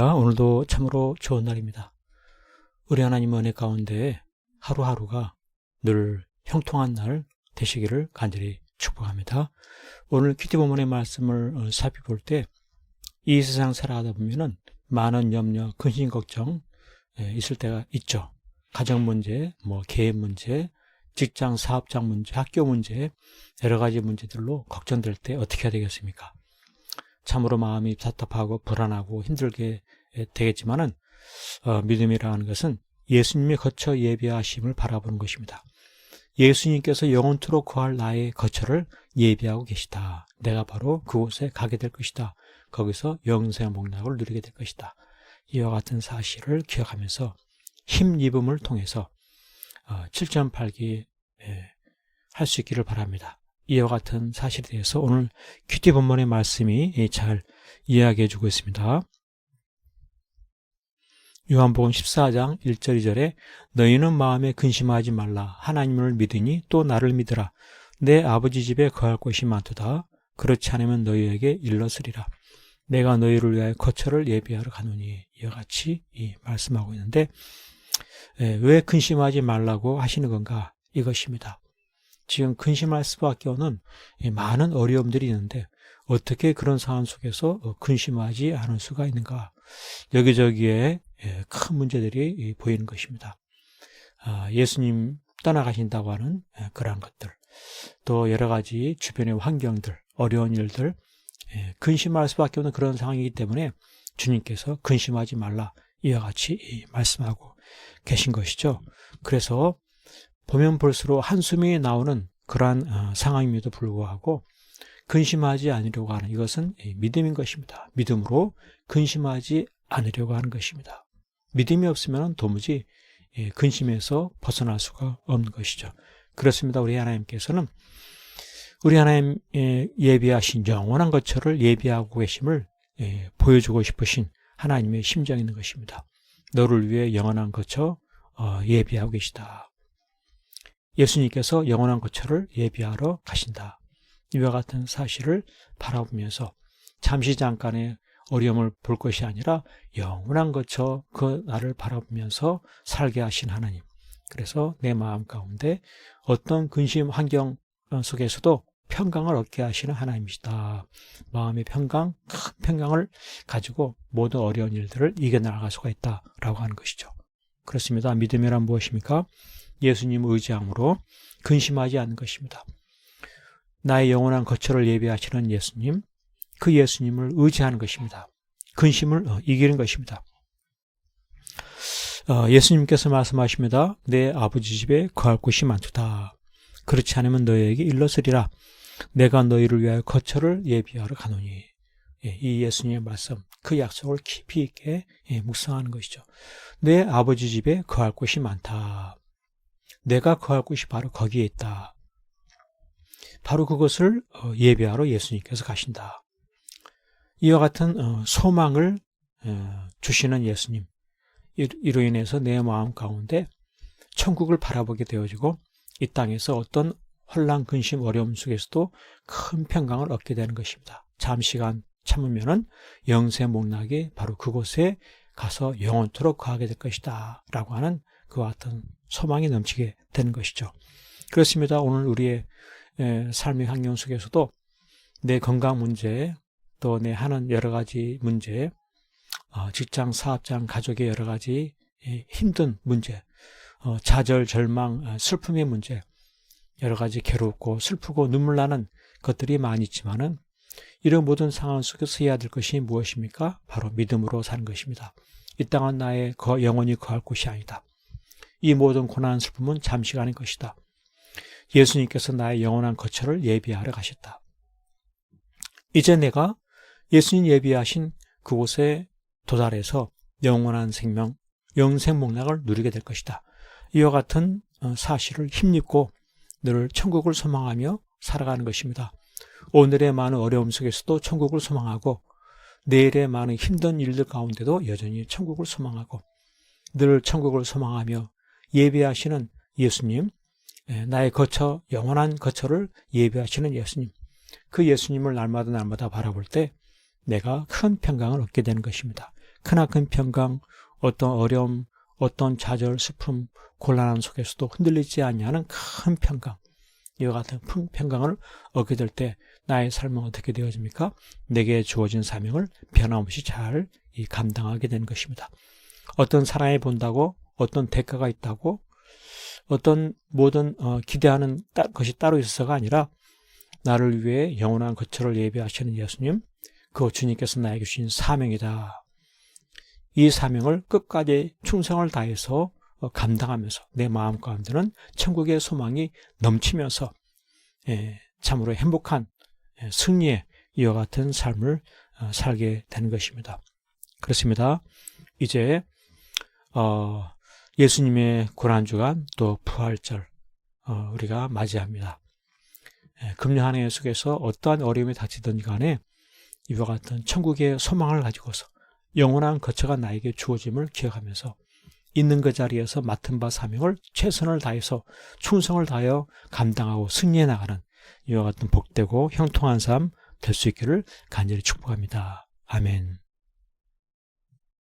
오늘도 참으로 좋은 날입니다. 우리 하나님 은혜 가운데 하루하루가 늘 형통한 날 되시기를 간절히 축복합니다. 오늘 큐티 본문의 말씀을 살펴볼 때 이 세상 살아가다 보면은 많은 염려, 근심, 걱정 있을 때가 있죠. 가정 문제, 계획 문제, 직장, 사업장 문제, 학교 문제, 여러 가지 문제들로 걱정될 때 어떻게 해야 되겠습니까? 참으로 마음이 답답하고 불안하고 힘들게 되겠지만은 믿음이라는 것은 예수님이 거처 예비하심을 바라보는 것입니다. 예수님께서 영원토록 거할 나의 거처를 예비하고 계시다. 내가 바로 그곳에 가게 될 것이다. 거기서 영생 복락을 누리게 될 것이다. 이와 같은 사실을 기억하면서 힘입음을 통해서 7.8기 할 수 있기를 바랍니다. 이와 같은 사실에 대해서 오늘 큐티 본문의 말씀이 잘 이야기해 주고 있습니다. 요한복음 14장 1절 2절에 너희는 마음에 근심하지 말라. 하나님을 믿으니 또 나를 믿으라. 내 아버지 집에 거할 곳이 많도다. 그렇지 않으면 너희에게 일렀으리라. 내가 너희를 위하여 거처를 예비하러 가노니. 이와 같이 말씀하고 있는데 왜 근심하지 말라고 하시는 건가? 이것입니다. 지금 근심할 수밖에 없는 많은 어려움들이 있는데 어떻게 그런 상황 속에서 근심하지 않을 수가 있는가? 여기저기에 큰 문제들이 보이는 것입니다. 예수님 떠나가신다고 하는 그러한 것들, 또 여러 가지 주변의 환경들, 어려운 일들, 근심할 수밖에 없는 그런 상황이기 때문에 주님께서 근심하지 말라 이와 같이 말씀하고 계신 것이죠. 그래서 보면 볼수록 한숨이 나오는 그러한 상황임에도 불구하고 근심하지 않으려고 하는 이것은 믿음인 것입니다. 믿음으로 근심하지 않으려고 하는 것입니다. 믿음이 없으면 도무지 근심에서 벗어날 수가 없는 것이죠. 그렇습니다. 우리 하나님께서는 우리 하나님 예비하신 영원한 거처를 예비하고 계심을 보여주고 싶으신 하나님의 심정이 있는 것입니다. 너를 위해 영원한 거처 예비하고 계시다. 예수님께서 영원한 거처를 예비하러 가신다. 이와 같은 사실을 바라보면서 잠시 잠깐의 어려움을 볼 것이 아니라 영원한 거처 그 나를 바라보면서 살게 하신 하나님. 그래서 내 마음 가운데 어떤 근심 환경 속에서도 평강을 얻게 하시는 하나님이시다. 마음의 평강, 큰 평강을 가지고 모든 어려운 일들을 이겨나갈 수가 있다라고 하는 것이죠. 그렇습니다. 믿음이란 무엇입니까? 예수님을 의지함으로 근심하지 않는 것입니다. 나의 영원한 거처를 예비하시는 예수님, 그 예수님을 의지하는 것입니다. 근심을 이기는 것입니다. 예수님께서 말씀하십니다. 내 아버지 집에 거할 곳이 많도다. 그렇지 않으면 너희에게 일렀으리라. 내가 너희를 위하여 거처를 예비하러 가노니. 이 예수님의 말씀, 그 약속을 깊이 있게 묵상하는 것이죠. 내 아버지 집에 거할 곳이 많다. 내가 거할 곳이 바로 거기에 있다. 바로 그것을 예배하러 예수님께서 가신다. 이와 같은 소망을 주시는 예수님, 이로 인해서 내 마음 가운데 천국을 바라보게 되어지고 이 땅에서 어떤 혼란, 근심, 어려움 속에서도 큰 평강을 얻게 되는 것입니다. 잠시간 참으면은 영생 복락이 바로 그곳에 가서 영원토록 거하게 될 것이다 라고 하는 그와 같은 소망이 넘치게 되는 것이죠. 그렇습니다. 오늘 우리의 삶의 환경 속에서도 내 건강 문제, 또 내 하는 여러 가지 문제, 직장, 사업장, 가족의 여러 가지 힘든 문제, 좌절, 절망, 슬픔의 문제, 여러 가지 괴롭고 슬프고 눈물 나는 것들이 많이 있지만은 이런 모든 상황 속에서 해야 될 것이 무엇입니까? 바로 믿음으로 사는 것입니다. 이 땅은 나의 영원히 거할 곳이 아니다. 이 모든 고난, 슬픔은 잠시간의 것이다. 예수님께서 나의 영원한 거처를 예비하러 가셨다. 이제 내가 예수님 예비하신 그곳에 도달해서 영원한 생명, 영생 복락을 누리게 될 것이다. 이와 같은 사실을 힘입고 늘 천국을 소망하며 살아가는 것입니다. 오늘의 많은 어려움 속에서도 천국을 소망하고 내일의 많은 힘든 일들 가운데도 여전히 천국을 소망하고 늘 천국을 소망하며 예비하시는 예수님, 나의 거처, 영원한 거처를 예비하시는 예수님, 그 예수님을 날마다 바라볼 때 내가 큰 평강을 얻게 되는 것입니다. 크나큰 평강, 어떤 어려움, 어떤 좌절, 슬픔, 곤란함 속에서도 흔들리지 않냐는 큰 평강, 이와 같은 평강을 얻게 될 때 나의 삶은 어떻게 되어집니까? 내게 주어진 사명을 변함없이 잘 감당하게 되는 것입니다. 어떤 사람이 본다고, 어떤 대가가 있다고, 어떤 모든 기대하는 것이 따로 있어서가 아니라 나를 위해 영원한 거처를 예비하시는 예수님, 그 주님께서 나에게 주신 사명이다. 이 사명을 끝까지 충성을 다해서 감당하면서 내 마음 가운데는 천국의 소망이 넘치면서 참으로 행복한 승리의 이와 같은 삶을 살게 되는 것입니다. 그렇습니다. 이제 예수님의 고난주간 또 부활절 우리가 맞이합니다. 금년 한 해 속에서 어떠한 어려움이 닥치든 간에 이와 같은 천국의 소망을 가지고서 영원한 거처가 나에게 주어짐을 기억하면서 있는 그 자리에서 맡은 바 사명을 최선을 다해서 충성을 다하여 감당하고 승리해 나가는 이와 같은 복되고 형통한 삶 될 수 있기를 간절히 축복합니다. 아멘.